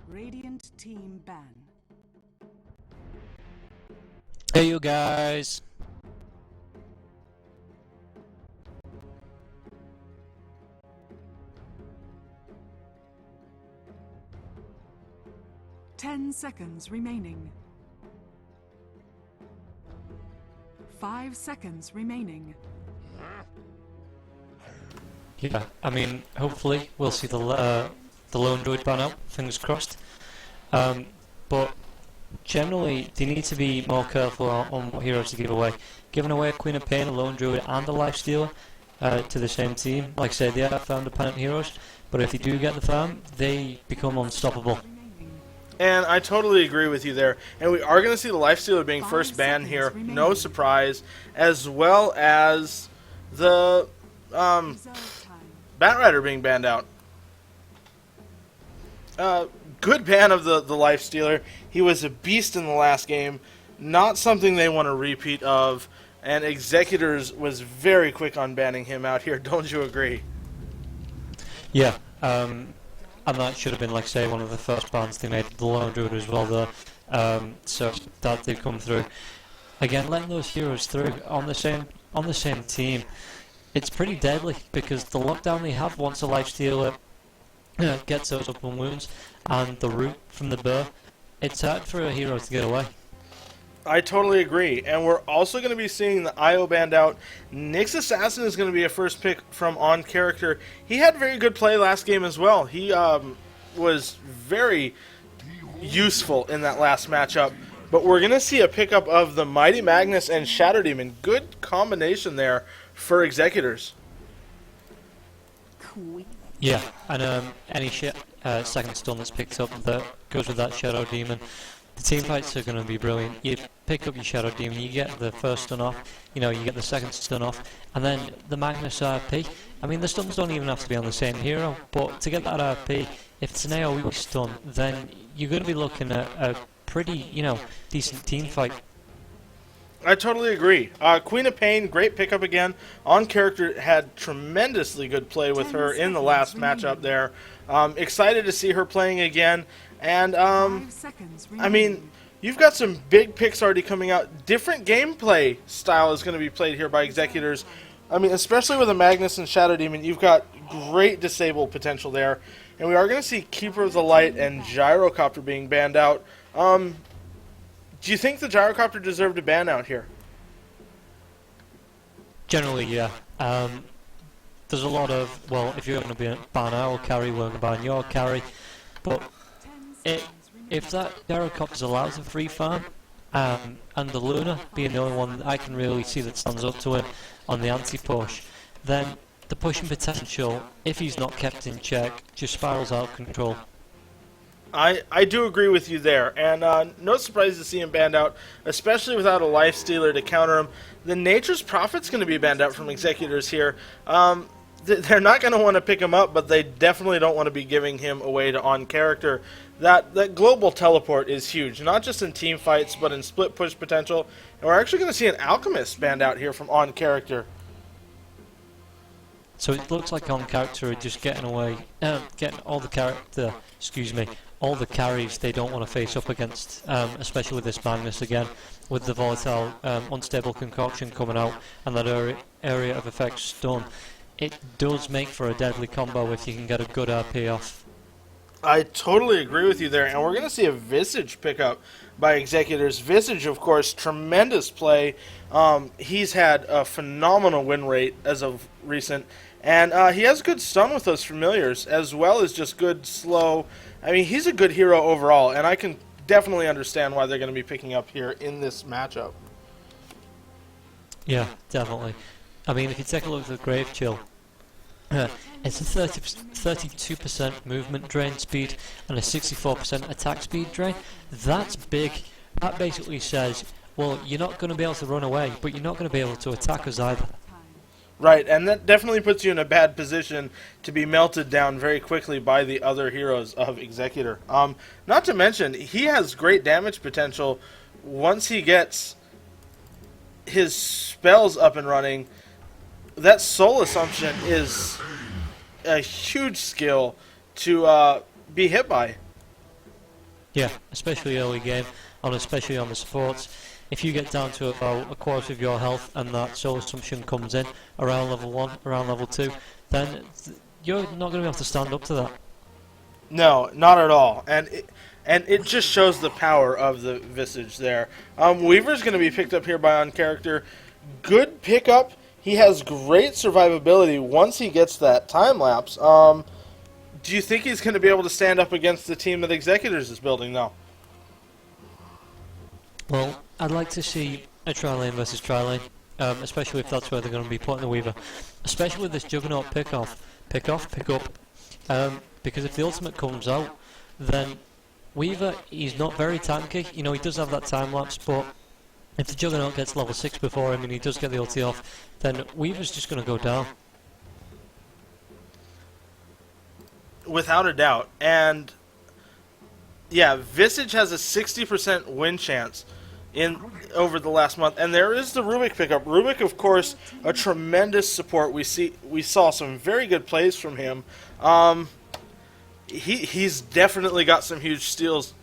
Radiant team ban. Hey you guys. Ten seconds remaining. 5 seconds remaining. Yeah, I mean, hopefully we'll see the lone druid ban out. Fingers crossed. But generally, they need to be more careful on what heroes to give away. Giving away a Queen of Pain, a lone druid, and a lifestealer to the same team. Like I said, they are farm dependent heroes, but if they do get the farm, they become unstoppable. And I totally agree with you there. And we are going to see the Lifestealer being first banned here, no surprise, as well as the Batrider being banned out. Good ban of the Lifestealer. He was a beast in the last game. Not something they want to repeat of. And Executors was very quick on banning him out here. Don't you agree? Yeah. And that should have been, like say, one of the first bans they made, the Lone Druid as well there. So that they've come through. Again, letting those heroes through on the same team, it's pretty deadly because the lockdown they have once a lifestealer gets those open wounds and the root from the burr, it's hard for a hero to get away. I totally agree, and we're also going to be seeing the IO banned out. Nyx Assassin is going to be a first pick from on character. He had very good play last game as well. He was very useful in that last matchup. But we're going to see a pickup of the Mighty Magnus and Shadow Demon. Good combination there for Executors. Yeah, and any second stun that's picked up that goes with that Shadow Demon, the team fights are going to be brilliant. You pick up your Shadow Demon, you get the first stun off, you get the second stun off, and then the Magnus RP. I mean, the stuns don't even have to be on the same hero, but to get that RP, if it's an AoE stun, then you're going to be looking at a pretty, decent team fight. I totally agree. Queen of Pain, great pickup again. On character, had tremendously good play with her in the last matchup there. Excited to see her playing again. And, I mean, you've got some big picks already coming out. Different gameplay style is going to be played here by Executors. I mean, especially with a Magnus and Shadow Demon, you've got great disable potential there. And we are going to see Keeper of the Light and Gyrocopter being banned out. Do you think the Gyrocopter deserved a ban out here? Generally, yeah. There's a lot of, well, if you're going to ban our carry, we're going to ban your carry. But if that Gyrocopter's allowed to free farm, and the Luna being the only one that I can really see that stands up to him on the anti-push, then the pushing potential, if he's not kept in check, just spirals out of control. I do agree with you there, and no surprise to see him banned out, especially without a Lifestealer to counter him. The Nature's Prophet's going to be banned out from Executors here. They're not going to want to pick him up, but they definitely don't want to be giving him away to on-character. That global teleport is huge, not just in team fights, but in split push potential. And we're actually going to see an Alchemist banned out here from on-character. So it looks like on-character are just getting away, getting all all the carries they don't want to face up against, especially with this Magnus again, with the volatile, unstable concoction coming out and that area of effect stun. It does make for a deadly combo if you can get a good RP off. I totally agree with you there, and we're going to see a Visage pickup by Executors. Visage, of course, tremendous play. He's had a phenomenal win rate as of recent, and he has good stun with those familiars, as well as just good slow. I mean, he's a good hero overall, and I can definitely understand why they're going to be picking up here in this matchup. Yeah, definitely. I mean, if you take a look at the Grave Chill, it's a 32% movement drain speed and a 64% attack speed drain. That's big. That basically says, well, you're not going to be able to run away, but you're not going to be able to attack us either. Right, and that definitely puts you in a bad position to be melted down very quickly by the other heroes of Executor. Not to mention, he has great damage potential once he gets his spells up and running. That Soul Assumption is a huge skill to be hit by. Yeah, especially early game, and especially on the supports. If you get down to about a quarter of your health and that soul assumption comes in around level 1, around level 2, then you're not going to be able to stand up to that. No, not at all. And it just shows the power of the Visage there. Weaver's going to be picked up here by on character. Good pickup. He has great survivability once he gets that time lapse. Do you think he's going to be able to stand up against the team that Executors is building, though? Well, I'd like to see a tri-lane versus tri-lane, especially if that's where they're going to be putting the Weaver. Especially with this Juggernaut pick up. Because if the ultimate comes out, then Weaver, he's not very tanky. You know, he does have that time lapse, but if the Juggernaut gets level 6 before him and he does get the ulti off, then Weaver's just going to go down. Without a doubt. And yeah, Visage has a 60% win chance over the last month, and there is the Rubik pickup. Rubik, of course, a tremendous support. We saw some very good plays from him. He's definitely got some huge steals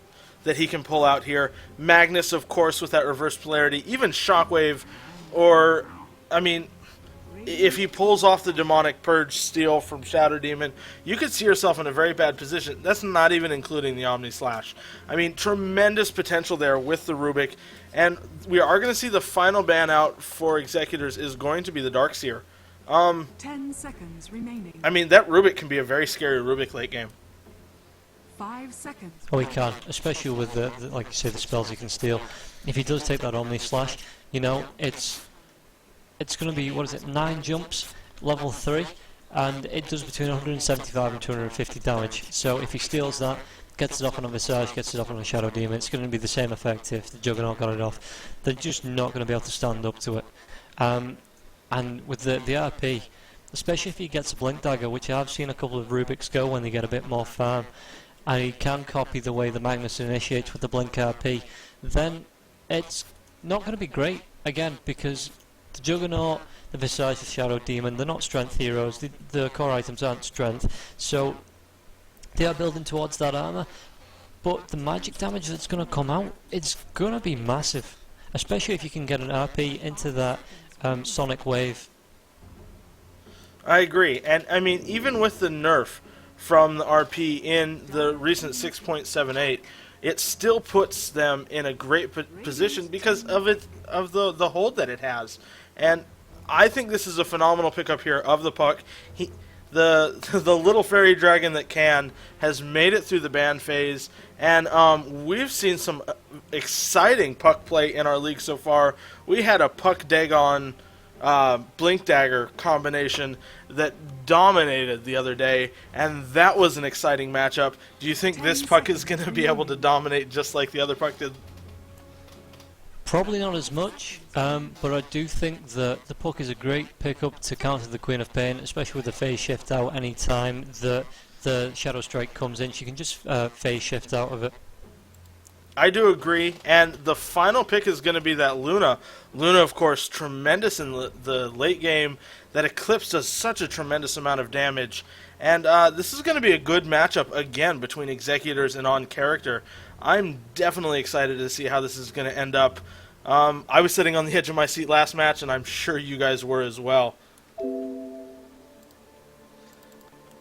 that he can pull out here. Magnus, of course, with that reverse polarity, even Shockwave, or I mean, if he pulls off the Demonic Purge steal from Shadow Demon, you could see yourself in a very bad position. That's not even including the Omni Slash. I mean, tremendous potential there with the Rubik. And we are going to see the final ban out for Executors is going to be the Darkseer. 10 seconds remaining. I mean, that Rubik can be a very scary Rubik late game. 5 seconds. Oh, he can, especially with the like you say, the spells he can steal. If he does take that Omni Slash, you know, it's going to be, what is it, 9 jumps, level 3, and it does between 175 and 250 damage. So if he steals that, gets it off on a Visage, gets it off on a Shadow Demon, it's going to be the same effect if the Juggernaut got it off. They're just not going to be able to stand up to it. And with the RP, especially if he gets a Blink Dagger, which I've seen a couple of Rubiks go when they get a bit more farm, and he can copy the way the Magnus initiates with the Blink RP, then it's not going to be great, again, because the Juggernaut, the Visage, the Shadow Demon, they're not strength heroes, the core items aren't strength, so they are building towards that armor, but the magic damage that's going to come out, it's going to be massive, especially if you can get an RP into that Sonic Wave. I agree, and I mean, even with the nerf from the RP in the recent 6.78, it still puts them in a great position because of the hold that it has. And I think this is a phenomenal pickup here of the Puck. The little fairy dragon that can has made it through the ban phase, and we've seen some exciting Puck play in our league so far. We had a Puck Dagon Blink Dagger combination that dominated the other day, and that was an exciting matchup. Do you think this Puck is going to be able to dominate just like the other Puck did? Probably not as much, but I do think that the Puck is a great pickup to counter the Queen of Pain, especially with the phase shift out. Any time that the Shadow Strike comes in, she can just phase shift out of it. I do agree, and the final pick is going to be that Luna. Luna, of course, tremendous in the late game. That Eclipse does such a tremendous amount of damage. And this is going to be a good matchup, again, between Executors and On Character. I'm definitely excited to see how this is going to end up. I was sitting on the edge of my seat last match, and I'm sure you guys were as well.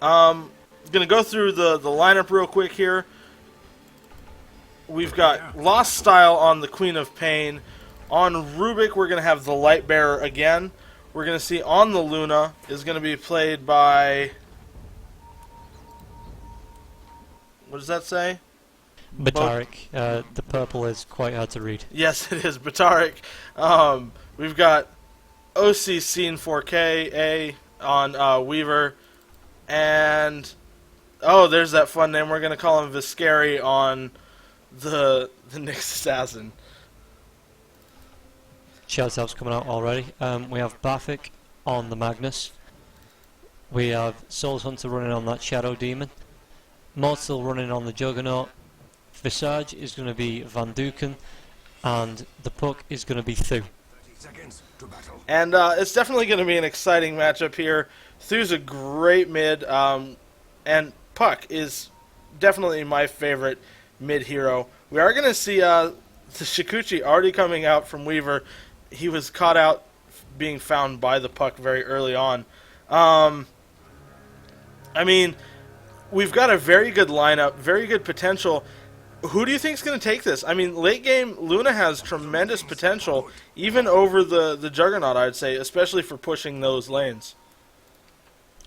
I'm going to go through the lineup real quick here. We've got Lost Style on the Queen of Pain. On Rubik, we're going to have the Light Bearer again. We're going to see on the Luna is going to be played by... What does that say? Batarik. The purple is quite hard to read. Yes, it is. Batarik. We've got OC Scene 4K on Weaver. And... oh, there's that fun name. We're going to call him Viscari on the Nyx Assassin. Shoutouts coming out already. We have Bafik on the Magnus. We have Souls Hunter running on that Shadow Demon. Mortal running on the Juggernaut. Visage is going to be Van Duken. And the Puck is going to be Thu. And it's definitely going to be an exciting matchup here. Thu's a great mid. And Puck is definitely my favorite mid hero. We are going to see the Shikuchi already coming out from Weaver. He was caught out being found by the puck very early on. I mean, we've got a very good lineup, very good potential. Who do you think is going to take this? I mean, late game, Luna has tremendous potential, even over the Juggernaut, I'd say, especially for pushing those lanes.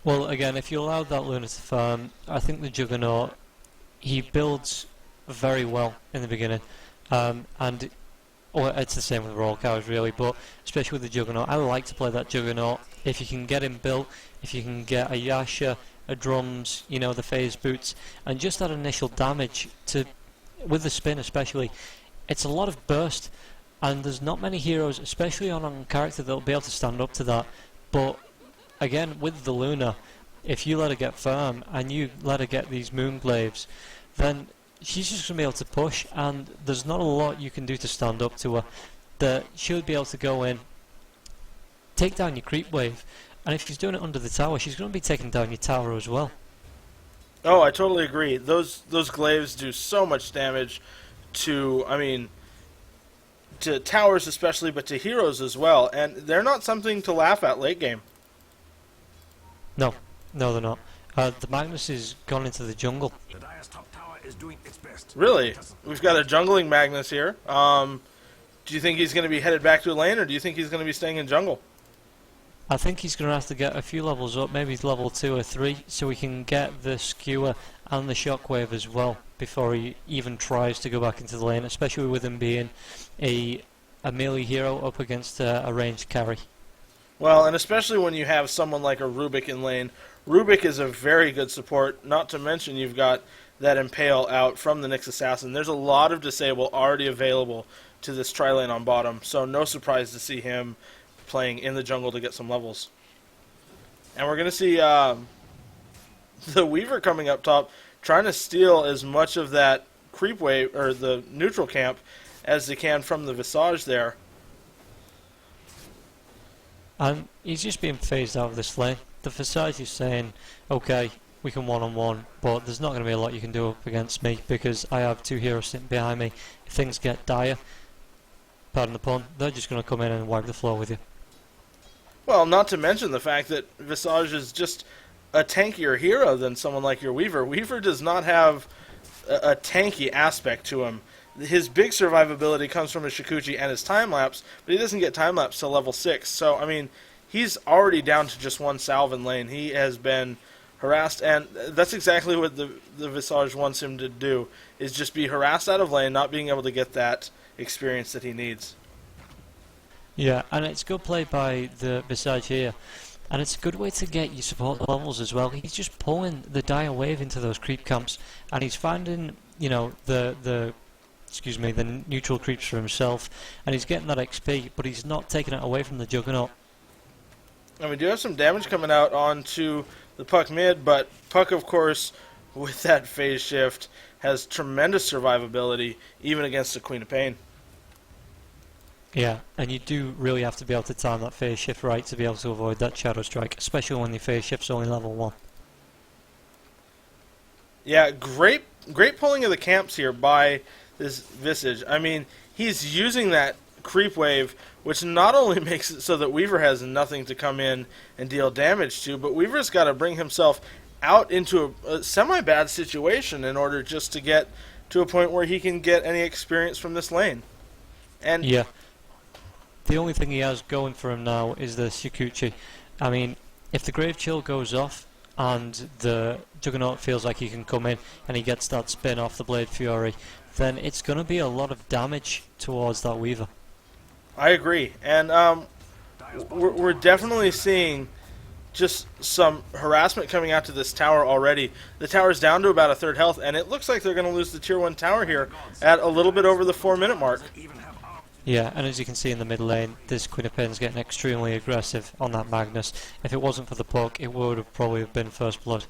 Well, again, if you allow that Luna to farm, I think the Juggernaut, he builds very well in the beginning. Or it's the same with Royal Cows, really, but especially with the Juggernaut, I like to play that Juggernaut. If you can get him built, if you can get a Yasha, a Drums, you know, the phase boots, and just that initial damage with the spin especially, it's a lot of burst, and there's not many heroes, especially on a character, that'll be able to stand up to that. But again, with the Luna, if you let her get firm and you let her get these Moonglaves, then she's just going to be able to push, and there's not a lot you can do to stand up to her. That she'll be able to go in, take down your creep wave, and if she's doing it under the tower, she's going to be taking down your tower as well. Oh, I totally agree. Those glaives do so much damage to, I mean, to towers especially, but to heroes as well, and they're not something to laugh at late game. No, they're not. The Magnus is gone into the jungle. The Dire's top tower is doing its best. Really? We've got a jungling Magnus here. Do you think he's going to be headed back to a lane, or do you think he's going to be staying in jungle? I think he's going to have to get a few levels up, maybe level 2 or 3, so we can get the skewer and the shockwave as well before he even tries to go back into the lane, especially with him being a melee hero up against a ranged carry. Well, and especially when you have someone like a Rubik in lane. Rubik is a very good support, not to mention you've got that Impale out from the Nyx Assassin. There's a lot of disable already available to this tri-lane on bottom, so no surprise to see him playing in the jungle to get some levels. And we're going to see the Weaver coming up top, trying to steal as much of that creep wave, or the neutral camp, as they can from the Visage there. And he's just being phased out of this lane. The Visage is saying, okay, we can one-on-one, but there's not going to be a lot you can do up against me because I have 2 heroes sitting behind me. If things get dire, pardon the pun, they're just going to come in and wipe the floor with you. Well, not to mention the fact that Visage is just a tankier hero than someone like your Weaver. Weaver does not have a tanky aspect to him. His big survivability comes from his Shikuchi and his time-lapse, but he doesn't get time-lapse till level 6. So, I mean, he's already down to just 1 salve in lane. He has been harassed, and that's exactly what the Visage wants him to do, is just be harassed out of lane, not being able to get that experience that he needs. Yeah, and it's good play by the Visage here. And it's a good way to get your support levels as well. He's just pulling the dire wave into those creep camps, and he's finding, you know, the neutral creeps for himself, and he's getting that XP, but he's not taking it away from the Juggernaut. And we do have some damage coming out onto the Puck mid, but Puck, of course, with that phase shift, has tremendous survivability, even against the Queen of Pain. Yeah, and you do really have to be able to time that phase shift right to be able to avoid that Shadow Strike, especially when the phase shift's only level 1. Yeah, great pulling of the camps here by this Visage. I mean, he's using that creep wave, which not only makes it so that Weaver has nothing to come in and deal damage to, but Weaver's got to bring himself out into a semi-bad situation in order just to get to a point where he can get any experience from this lane. And yeah. The only thing he has going for him now is the Shikuchi. I mean, if the Grave Chill goes off and the Juggernaut feels like he can come in and he gets that spin off the Blade Fury, then it's going to be a lot of damage towards that Weaver. I agree. And we're definitely seeing just some harassment coming out to this tower already. The tower's down to about a 3rd health, and it looks like they're going to lose the tier 1 tower here at a little bit over the 4-minute mark. Yeah, and as you can see in the mid lane, this Queen of Pain's getting extremely aggressive on that Magnus. If it wasn't for the puck, it would have probably been first blood.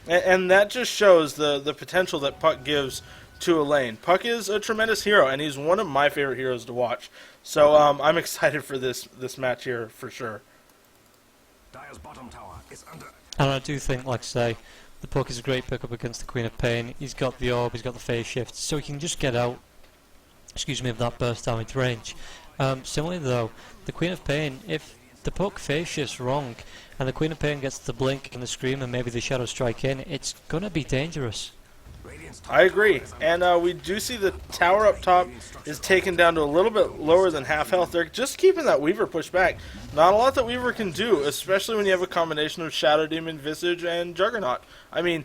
And that just shows the potential that Puck gives to a lane. Puck is a tremendous hero, and he's one of my favorite heroes to watch. So I'm excited for this match here for sure. Dire's bottom tower is under. And I do think, like I say, the Puck is a great pickup against the Queen of Pain. He's got the orb, he's got the phase shift, so he can just get out, of that burst damage range. Similarly though, the Queen of Pain, if the Puck phase shifts wrong, and the Queen of Pain gets the blink and the scream and maybe the Shadow Strike in, it's gonna be dangerous. I agree, and we do see the tower up top is taken down to a little bit lower than half health. They're just keeping that Weaver pushed back. Not a lot that Weaver can do, especially when you have a combination of Shadow Demon, Visage, and Juggernaut. I mean,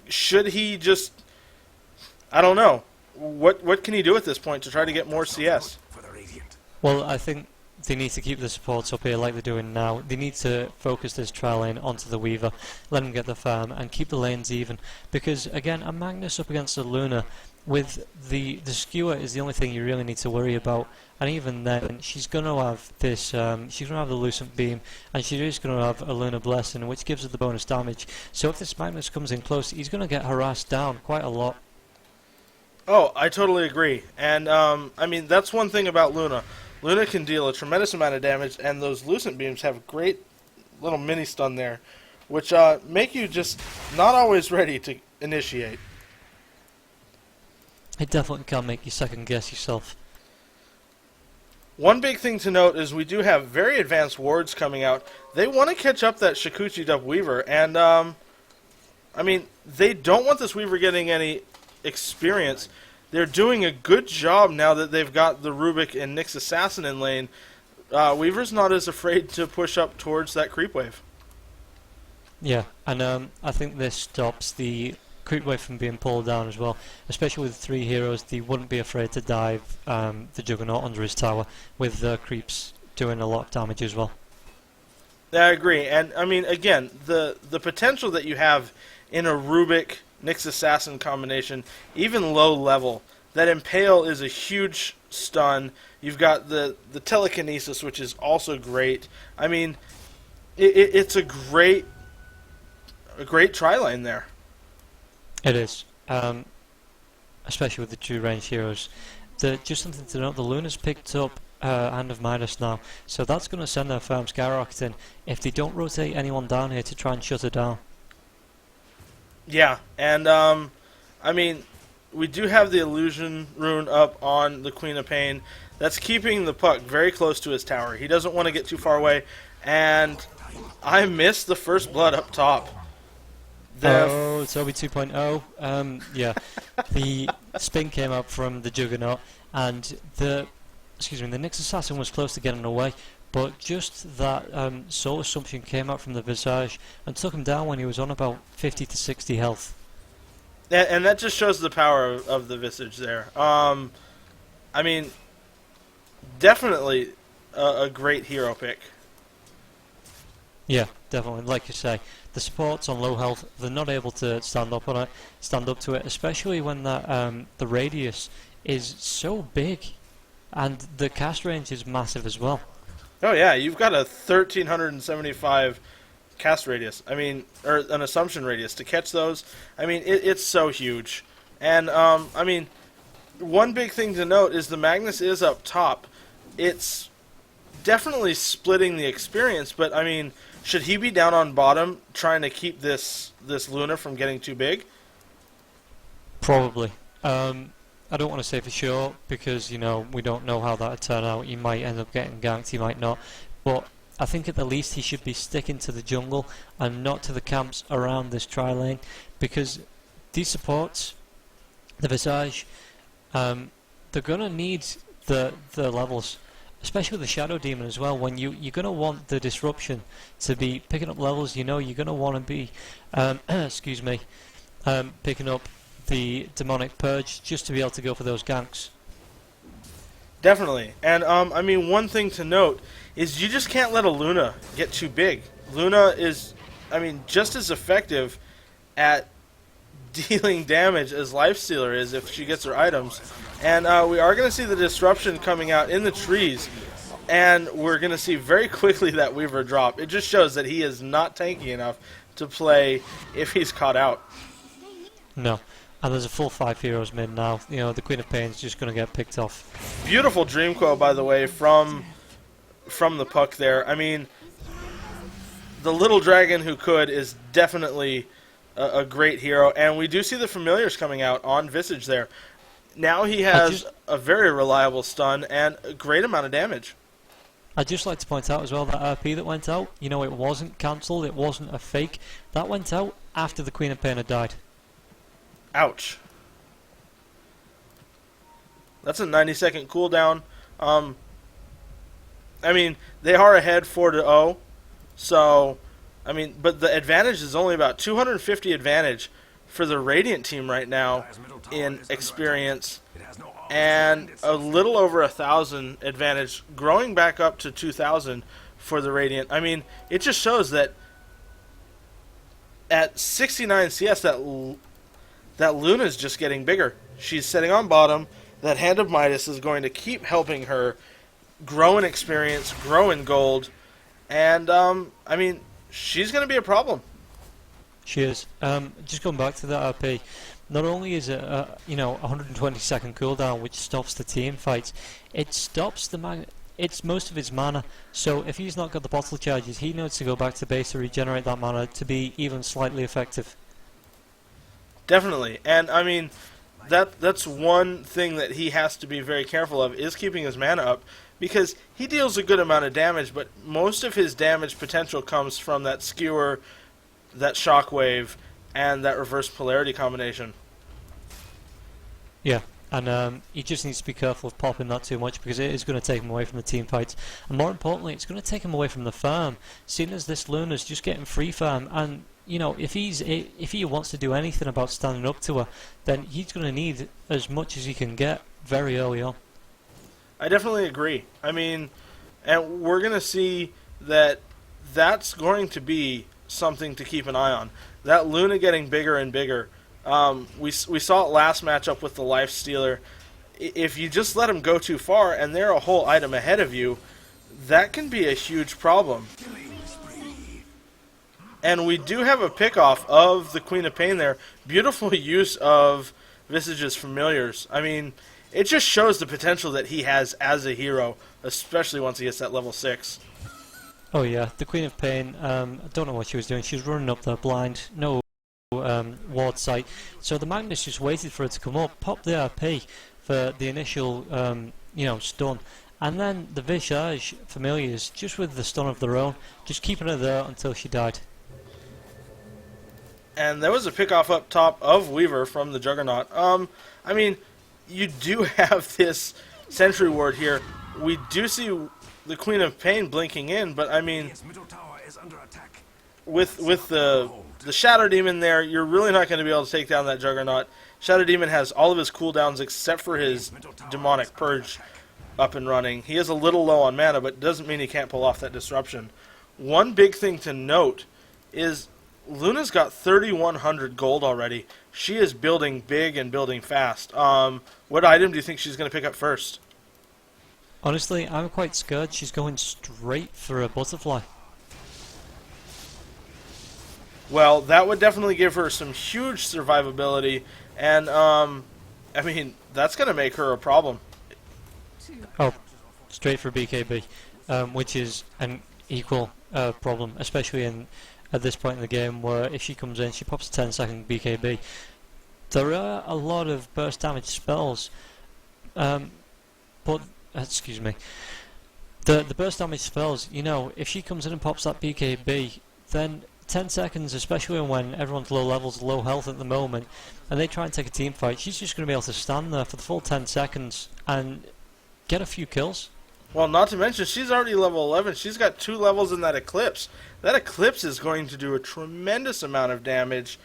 should he just... I don't know. What can he do at this point to try to get more CS? For the Radiant. Well, I think they need to keep the supports up here like they're doing now. They need to focus this trial lane onto the Weaver, let him get the farm, and keep the lanes even. Because, again, a Magnus up against a Luna, with the skewer is the only thing you really need to worry about. And even then, she's going to have this, she's going to have the Lucent Beam, and she's just going to have a Lunar Blessing, which gives her the bonus damage. So if this Magnus comes in close, he's going to get harassed down quite a lot. Oh, I totally agree. And, I mean, that's one thing about Luna. Luna can deal a tremendous amount of damage, and those Lucent Beams have a great little mini-stun there, which make you just not always ready to initiate. It definitely can make you second-guess yourself. One big thing to note is we do have very advanced wards coming out. They want to catch up that Shikuchi Dub Weaver, and, I mean, they don't want this Weaver getting any experience. They're doing a good job now that they've got the Rubik and Nyx Assassin in lane. Weaver's not as afraid to push up towards that creep wave. Yeah, and I think this stops the creep wave from being pulled down as well. Especially with 3 heroes, they wouldn't be afraid to dive the Juggernaut under his tower, with the creeps doing a lot of damage as well. I agree, and I mean, again, the potential that you have in a Rubik Nyx Assassin combination, even low level, that Impale is a huge stun. You've got the Telekinesis, which is also great. I mean, it's a great tri-lane there. It is, especially with the 2 range heroes. Just something to note, the Luna's picked up Hand of Midas now, so that's going to send their farm skyrocketing if they don't rotate anyone down here to try and shut her down. Yeah, and I mean, we do have the Illusion Rune up on the Queen of Pain. That's keeping the Puck very close to his tower. He doesn't want to get too far away, and I missed the first blood up top. Oh, Toby 2.0. Yeah, the spin came up from the Juggernaut, and the Nyx Assassin was close to getting away. But just that Soul Assumption came out from the Visage and took him down when he was on about 50 to 60 health. And that just shows the power of the Visage there. I mean, definitely a great hero pick. Yeah, definitely. Like you say, the supports on low health, they're not able to stand up to it, especially when that the radius is so big, and the cast range is massive as well. Oh yeah, you've got a 1375 cast radius. I mean, or an assumption radius to catch those. I mean, it's so huge. And I mean, one big thing to note is the Magnus is up top. It's definitely splitting the experience, but I mean, should he be down on bottom trying to keep this Luna from getting too big? Probably. I don't want to say for sure because, you know, we don't know how that would turn out. He might end up getting ganked, he might not. But I think at the least he should be sticking to the jungle and not to the camps around this tri-lane, because these supports, the Visage, they're going to need the levels, especially with the Shadow Demon as well. When you're going to want the disruption to be picking up levels, you know you're going to want to be, picking up the Demonic Purge just to be able to go for those ganks. Definitely. And I mean, one thing to note is you just can't let a Luna get too big. Luna is, I mean, just as effective at dealing damage as Lifestealer is if she gets her items. And we are going to see the disruption coming out in the trees, and we're going to see very quickly that Weaver drop. It just shows that he is not tanky enough to play if he's caught out. No. And there's a full 5 heroes mid now. You know, the Queen of Pain is just going to get picked off. Beautiful Dream Coil, by the way, from the Puck there. I mean, the little dragon who could is definitely a great hero. And we do see the familiars coming out on Visage there. Now he has a very reliable stun and a great amount of damage. I'd just like to point out as well that RP that went out, you know, it wasn't cancelled, it wasn't a fake. That went out after the Queen of Pain had died. Ouch. That's a 90-second cooldown. I mean, they are ahead 4-0. So, I mean, but the advantage is only about 250 advantage for the Radiant team right now in experience, and a little over 1,000 advantage, growing back up to 2,000 for the Radiant. I mean, it just shows that at 69 CS, that Luna's just getting bigger. She's sitting on bottom. That Hand of Midas is going to keep helping her grow in experience, grow in gold, and, I mean, she's going to be a problem. She is. Just going back to that RP, not only is it a 120-second cooldown, which stops the team fights, it stops the it's most of his mana. So if he's not got the bottle charges, he needs to go back to base to regenerate that mana to be even slightly effective. Definitely, and I mean, that's one thing that he has to be very careful of, is keeping his mana up, because he deals a good amount of damage, but most of his damage potential comes from that skewer, that shockwave, and that reverse polarity combination. Yeah, and he just needs to be careful of popping that too much, because it is going to take him away from the team fights. And more importantly, it's going to take him away from the farm, seeing as this Luna's just getting free farm. And, you know, if he wants to do anything about standing up to her, then he's going to need as much as he can get very early on. I definitely agree. I mean, and we're going to see that that's going to be something to keep an eye on. That Luna getting bigger and bigger. We saw it last matchup with the Life Stealer. If you just let him go too far and they're a whole item ahead of you, that can be a huge problem. And we do have a pickoff of the Queen of Pain there. Beautiful use of Visage's familiars. I mean, it just shows the potential that he has as a hero, especially once he gets that level 6. Oh yeah, the Queen of Pain, I don't know what she was doing. She was running up there blind, no ward sight. So the Magnus just waited for her to come up, popped the RP for the initial, stun. And then the Visage familiars, just with the stun of their own, just keeping her there until she died. And there was a pickoff up top of Weaver from the Juggernaut. I mean, you do have this Sentry Ward here. We do see the Queen of Pain blinking in, but I mean, with the Shadow Demon there, you're really not going to be able to take down that Juggernaut. Shadow Demon has all of his cooldowns except for his Demonic Purge up and running. He is a little low on mana, but doesn't mean he can't pull off that disruption. One big thing to note is Luna's got 3,100 gold already. She is building big and building fast. What item do you think she's going to pick up first? Honestly, I'm quite scared she's going straight for a butterfly. Well, that would definitely give her some huge survivability, and, I mean, that's going to make her a problem. Oh, straight for BKB, which is an equal problem, especially at this point in the game, where if she comes in, she pops a 10-second BKB. There are a lot of burst damage spells, but excuse me. The burst damage spells, you know, if she comes in and pops that BKB, then 10 seconds, especially when everyone's low levels, low health at the moment, and they try and take a team fight, she's just going to be able to stand there for the full 10 seconds and get a few kills. Well, not to mention, she's already level 11. She's got 2 levels in that Eclipse. That Eclipse is going to do a tremendous amount of damage,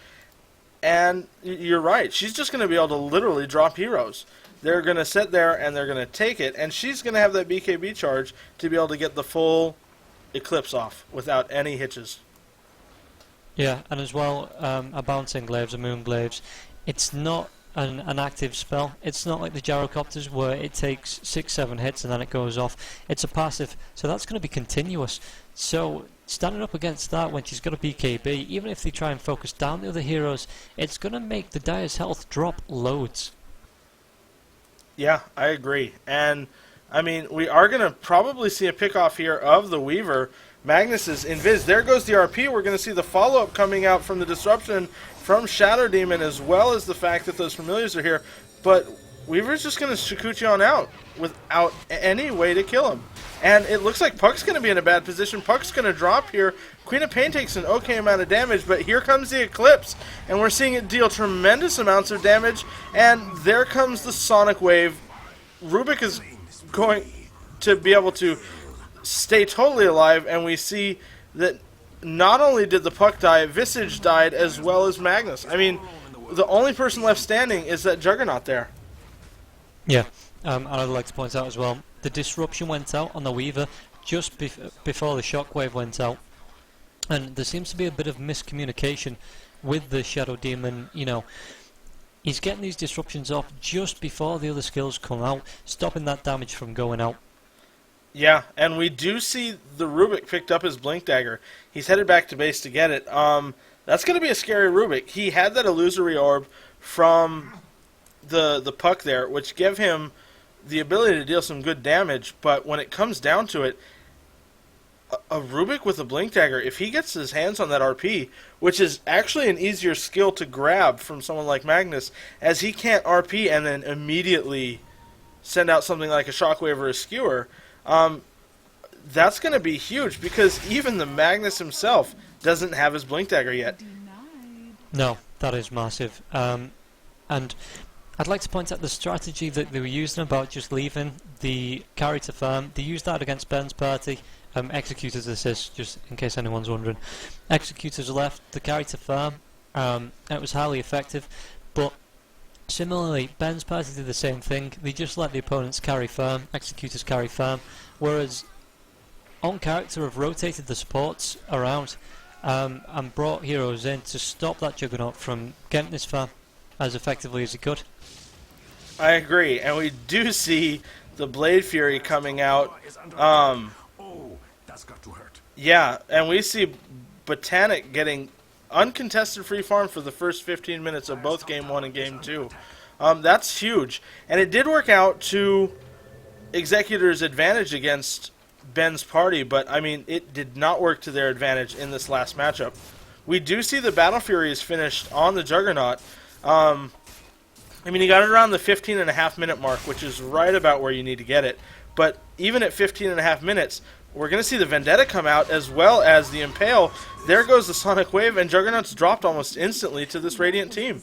and you're right, she's just going to be able to literally drop heroes. They're going to sit there and they're going to take it, and she's going to have that BKB charge to be able to get the full Eclipse off without any hitches. Yeah, and as well, a Bouncing Glaives, a Moon Glaives, it's not an active spell. It's not like the Gyrocopters where it takes 6-7 hits and then it goes off. It's a passive, so that's going to be continuous. So standing up against that when she's got a BKB, even if they try and focus down the other heroes, it's going to make the Dire's health drop loads. Yeah, I agree. And, I mean, we are going to probably see a pickoff here of the Weaver, Magnus is invis. There goes the RP. We're going to see the follow-up coming out from the disruption from Shadow Demon, as well as the fact that those familiars are here. But Weaver's just going to Shikuchi on out without any way to kill him. And it looks like Puck's going to be in a bad position. Puck's going to drop here. Queen of Pain takes an okay amount of damage, but here comes the Eclipse, and we're seeing it deal tremendous amounts of damage, and there comes the Sonic Wave. Rubik is going to be able to stay totally alive, and we see that not only did the Puck die, Visage died as well as Magnus. I mean, the only person left standing is that Juggernaut there. Yeah, and I'd like to point out as well, the disruption went out on the Weaver just before the Shockwave went out. And there seems to be a bit of miscommunication with the Shadow Demon, you know. He's getting these disruptions off just before the other skills come out, stopping that damage from going out. Yeah, and we do see the Rubik picked up his Blink Dagger. He's headed back to base to get it. That's going to be a scary Rubik. He had that Illusory Orb from the Puck there, which gave him the ability to deal some good damage, but when it comes down to it, a Rubik with a Blink Dagger, if he gets his hands on that RP, which is actually an easier skill to grab from someone like Magnus, as he can't RP and then immediately send out something like a Shockwave or a Skewer, that's going to be huge, because even the Magnus himself doesn't have his Blink Dagger yet. No, that is massive. And I'd like to point out the strategy that they were using about just leaving the carry to farm. They used that against Ben's party. Executors this is, just in case anyone's wondering. Executors left the carry to farm, and it was highly effective, but similarly, Ben's party did the same thing. They just let the opponents carry farm, Executors carry farm, whereas on character have rotated the supports around and brought heroes in to stop that Juggernaut from getting this farm as effectively as he could. I agree, and we do see the Blade Fury coming out. That's got to hurt. Yeah, and we see Botanic getting uncontested free farm for the first 15 minutes of both Game 1 and Game 2. That's huge. And it did work out to Executor's advantage against Ben's party, but, I mean, it did not work to their advantage in this last matchup. We do see the Battle Fury is finished on the Juggernaut. I mean, he got it around the 15.5 minute mark, which is right about where you need to get it. But even at 15.5 minutes, we're going to see the Vendetta come out as well as the Impale. There goes the Sonic Wave, and Juggernaut's dropped almost instantly to this Radiant team.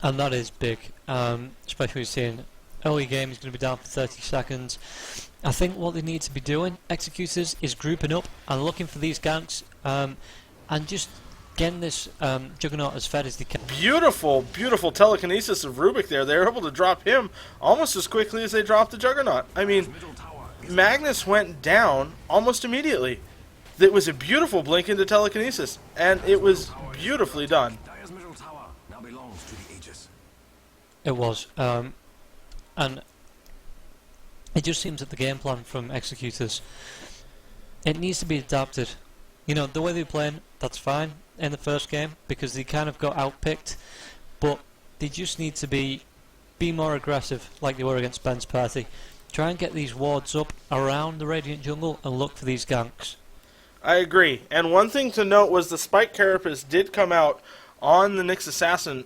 And that is big, especially seeing early game is going to be down for 30 seconds. I think what they need to be doing, Executors, is grouping up and looking for these ganks and just getting this Juggernaut as fed as they can. Beautiful, beautiful telekinesis of Rubik there. They were able to drop him almost as quickly as they dropped the Juggernaut. I mean, Magnus went down almost immediately. It was a beautiful blink into telekinesis, and it was beautifully done. Dire's middle tower now belongs to the Aegis. It was, and it just seems that the game plan from Executors, it needs to be adapted. You know, the way they're playing, that's fine in the first game, because they kind of got outpicked, but they just need to be more aggressive like they were against Ben's party. Try and get these wards up around the Radiant Jungle and look for these ganks. I agree. And one thing to note was the Spike Carapace did come out on the Nyx Assassin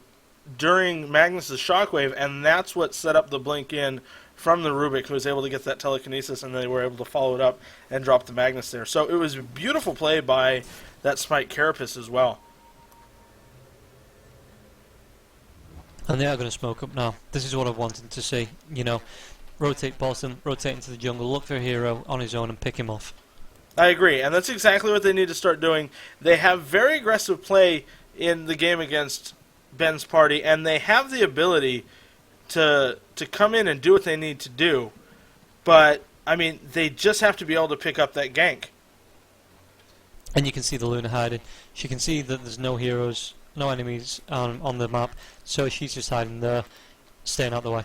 during Magnus' Shockwave, and that's what set up the blink in from the Rubik, who was able to get that telekinesis, and they were able to follow it up and drop the Magnus there. So it was a beautiful play by that Spike Carapace as well. And they are going to smoke up now. This is what I've wanted to see, you know. Rotate bottom, rotate into the jungle, look for a hero on his own and pick him off. I agree, and that's exactly what they need to start doing. They have very aggressive play in the game against Ben's party, and they have the ability to come in and do what they need to do. But, I mean, they just have to be able to pick up that gank. And you can see the Luna hiding. She can see that there's no heroes, no enemies on the map, so she's just hiding there, staying out the way.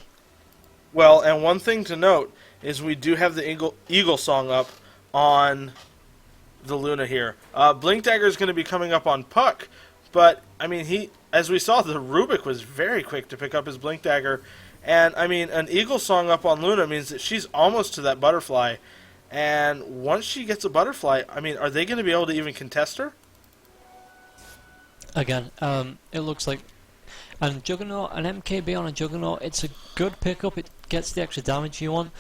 Well, and one thing to note is we do have the Eagle Song up on the Luna here. Blink Dagger is going to be coming up on Puck, but, I mean, as we saw, the Rubik was very quick to pick up his Blink Dagger, and, I mean, an Eagle Song up on Luna means that she's almost to that butterfly, And once she gets a butterfly, I mean, are they going to be able to even contest her? Again, it looks like, and Juggernaut, an MKB on a Juggernaut, it's a good pickup. It gets the extra damage you want,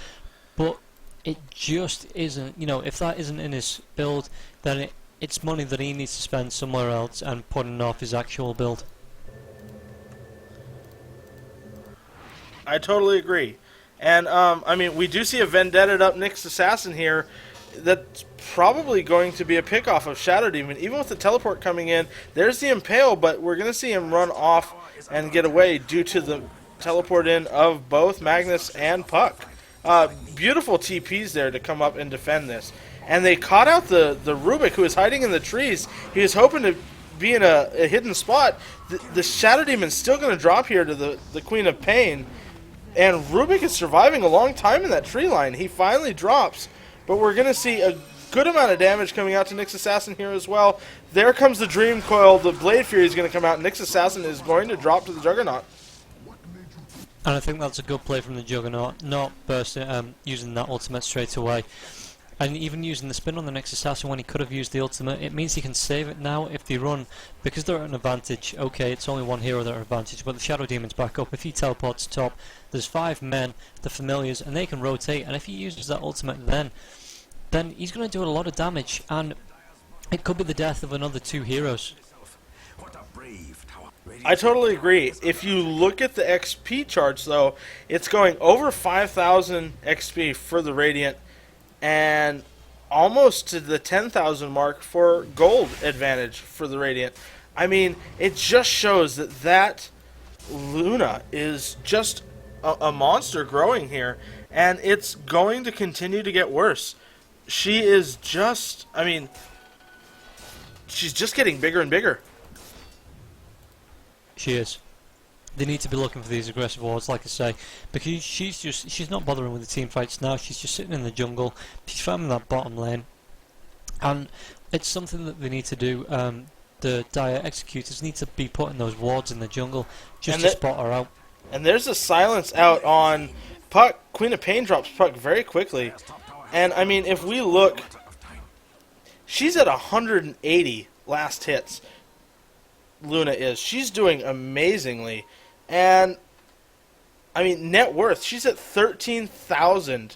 but it just isn't. You know, if that isn't in his build, then it's money that he needs to spend somewhere else and putting off his actual build. I totally agree. And, I mean, we do see a Vendetta up Nyx Assassin here that's probably going to be a pickoff of Shadow Demon. Even with the teleport coming in, there's the Impale, but we're going to see him run off and get away due to the teleport in of both Magnus and Puck. Beautiful TPs there to come up and defend this. And they caught out the Rubik, who was hiding in the trees. He was hoping to be in a hidden spot. The Shadow Demon's still going to drop here to the Queen of Pain. And Rubik is surviving a long time in that tree line. He finally drops, but we're going to see a good amount of damage coming out to Nyx Assassin here as well. There comes the Dream Coil. The Blade Fury is going to come out. Nyx Assassin is going to drop to the Juggernaut. And I think that's a good play from the Juggernaut, not bursting, using that ultimate straight away. And even using the spin on the Nyx Assassin when he could have used the ultimate, it means he can save it now if they run, because they're at an advantage. Okay, it's only one hero that are advantage, but the Shadow Demon's back up. If he teleports top, there's 5 men, the familiars, and they can rotate, and if he uses that ultimate then he's going to do a lot of damage, and it could be the death of another 2 heroes. What a brave tower. I totally agree. If you look at the XP charts, though, it's going over 5,000 XP for the Radiant, and almost to the 10,000 mark for gold advantage for the Radiant. I mean, it just shows that Luna is just a monster growing here, and it's going to continue to get worse. She is just, I mean, she's just getting bigger and bigger. She is. They need to be looking for these aggressive wards, like I say, because she's not bothering with the team fights now. She's just sitting in the jungle. She's farming that bottom lane, and it's something that they need to do. The Dire Executors need to be putting those wards in the jungle just to spot her out. And there's a silence out on Puck. Queen of Pain drops Puck very quickly, and I mean, if we look, she's at 180 last hits. Luna is. She's doing amazingly. And, I mean, net worth, she's at 13,000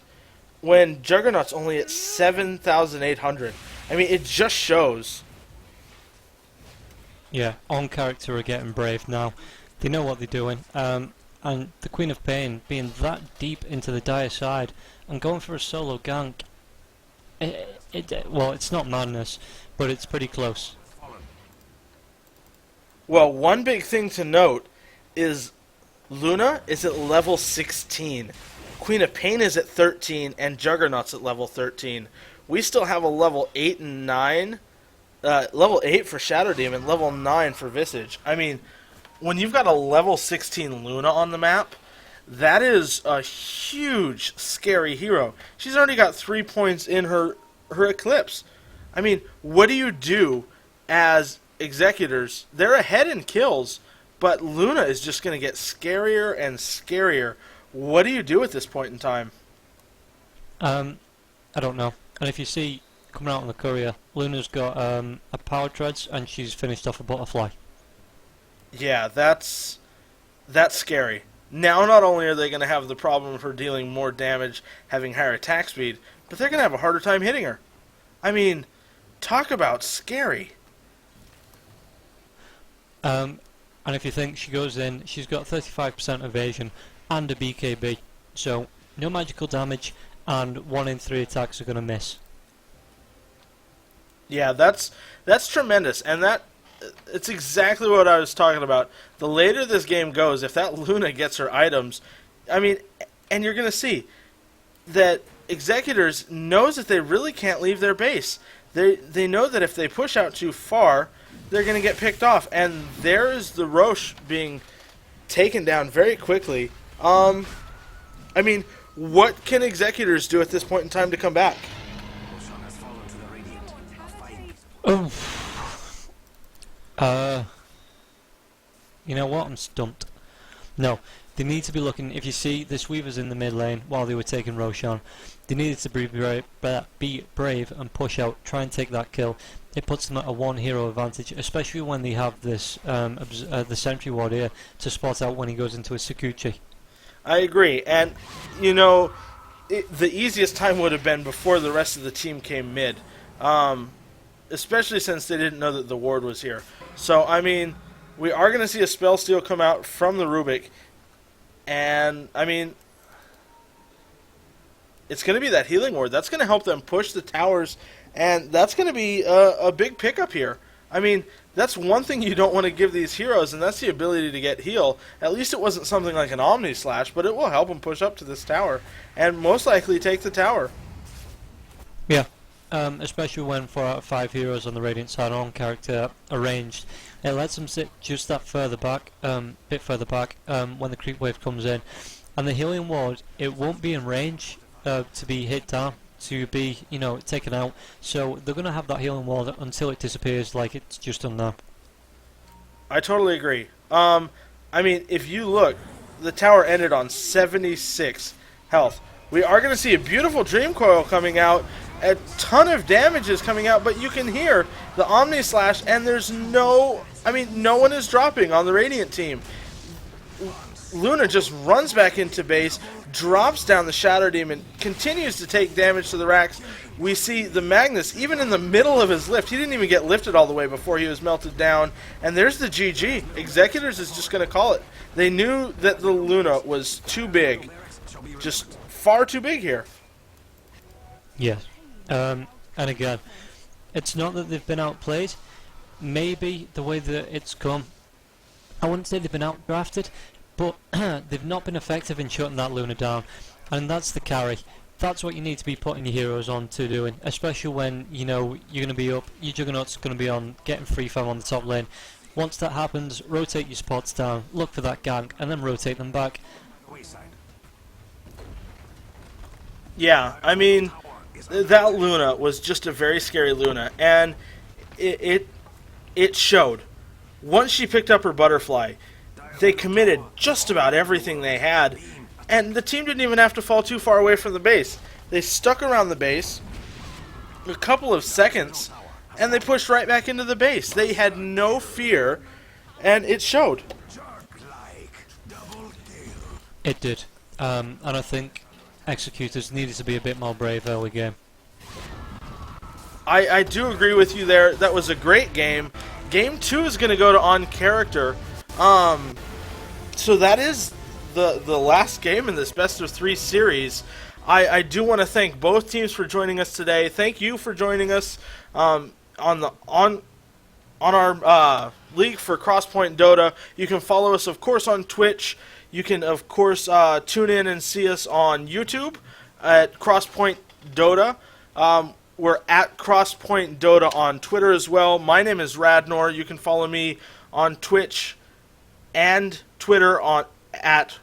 when Juggernaut's only at 7,800. I mean, it just shows. Yeah, on character are getting brave now. They know what they're doing. And the Queen of Pain being that deep into the Dire side and going for a solo gank, well, it's not madness, but it's pretty close. Well, one big thing to note is Luna is at level 16. Queen of Pain is at 13, and Juggernaut's at level 13. We still have a level 8 and 9. Level 8 for Shadow Demon, level 9 for Visage. I mean, when you've got a level 16 Luna on the map, that is a huge, scary hero. She's already got 3 points in her Eclipse. I mean, what do you do as Executors? They're ahead in kills, but Luna is just going to get scarier and scarier. What do you do at this point in time? I don't know. And if you see coming out on the courier, Luna's got a power treads and she's finished off a butterfly. Yeah, that's scary. Now, not only are they going to have the problem of her dealing more damage, having higher attack speed, but they're going to have a harder time hitting her. I mean, talk about scary. And if you think she goes in, she's got 35% evasion and a BKB, so no magical damage, and 1 in 3 attacks are going to miss. Yeah, that's tremendous, and it's exactly what I was talking about. The later this game goes, if that Luna gets her items, I mean, and you're going to see that Executors knows that they really can't leave their base. They know that if they push out too far, they're going to get picked off, and there is the Roche being taken down very quickly. I mean, what can Executors do at this point in time to come back? You know what? I'm stumped. No, They need to be looking, if you see the Sweavers in the mid lane while they were taking Roshan, they needed to be brave and push out, try and take that kill. It puts them at a one hero advantage, especially when they have this the sentry ward here to spot out when he goes into a Sakuchi. I agree, and you know, the easiest time would have been before the rest of the team came mid, especially since they didn't know that the ward was here. So I mean, we are going to see a spell steal come out from the Rubik, and I mean, it's going to be that healing ward. That's going to help them push the towers, and that's going to be a big pickup here. I mean, that's one thing you don't want to give these heroes, and that's the ability to get heal. At least it wasn't something like an Omni Slash, but it will help them push up to this tower, and most likely take the tower. Yeah, especially when 4 out of 5 heroes on the Radiant side are on character arranged. It lets them sit just that further back, bit further back, when the creep wave comes in. And the healing ward, it won't be in range to be hit down, to be, you know, taken out. So they're going to have that healing ward until it disappears like it's just done now. I totally agree. I mean, if you look, the tower ended on 76 health. We are going to see a beautiful Dream Coil coming out. A ton of damage is coming out, but you can hear the Omni Slash, and there's no... I mean, no one is dropping on the Radiant team. Luna just runs back into base, drops down the Shadow Demon, continues to take damage to the racks. We see the Magnus, even in the middle of his lift, he didn't even get lifted all the way before he was melted down. And there's the GG. Executors is just going to call it. They knew that the Luna was too big. Just far too big here. Yes. And again, it's not that they've been outplayed. Maybe the way that it's come, I wouldn't say they've been outdrafted, but they've not been effective in shutting that Luna down. And that's the carry. That's what you need to be putting your heroes on to doing, especially when, you know, you're going to be up, your Juggernaut's going to be on getting free farm on the top lane. Once that happens, rotate your spots down, look for that gank, and then rotate them back. Yeah, I mean, that Luna was just a very scary Luna, and it showed. Once she picked up her butterfly, they committed just about everything they had, and the team didn't even have to fall too far away from the base. They stuck around the base a couple of seconds, and they pushed right back into the base. They had no fear, and it showed. It did. And I think Executors needed to be a bit more brave early game. I do agree with you there. That was a great game. Game 2 is going to go to on character. So that is the last game in this best of 3 series. I do want to thank both teams for joining us today. Thank you for joining us on our league for Crosspoint Dota. You can follow us, of course, on Twitch. You can, of course, tune in and see us on YouTube at Crosspoint Dota. We're at Crosspoint Dota on Twitter as well. My name is Radnor. You can follow me on Twitch and Twitter at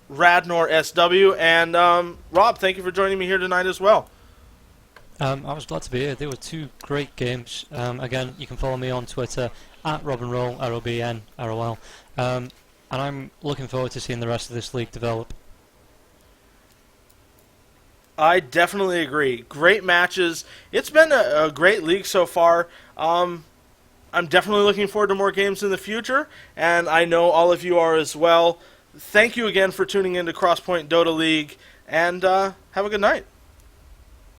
RadnorSW. And Rob, thank you for joining me here tonight as well. I was glad to be here. They were 2 great games. Again, you can follow me on Twitter at Robnrol, ROBNROL. And I'm looking forward to seeing the rest of this league develop. I definitely agree. Great matches. It's been a great league so far. I'm definitely looking forward to more games in the future, and I know all of you are as well. Thank you again for tuning in to Crosspoint Dota League, and have a good night.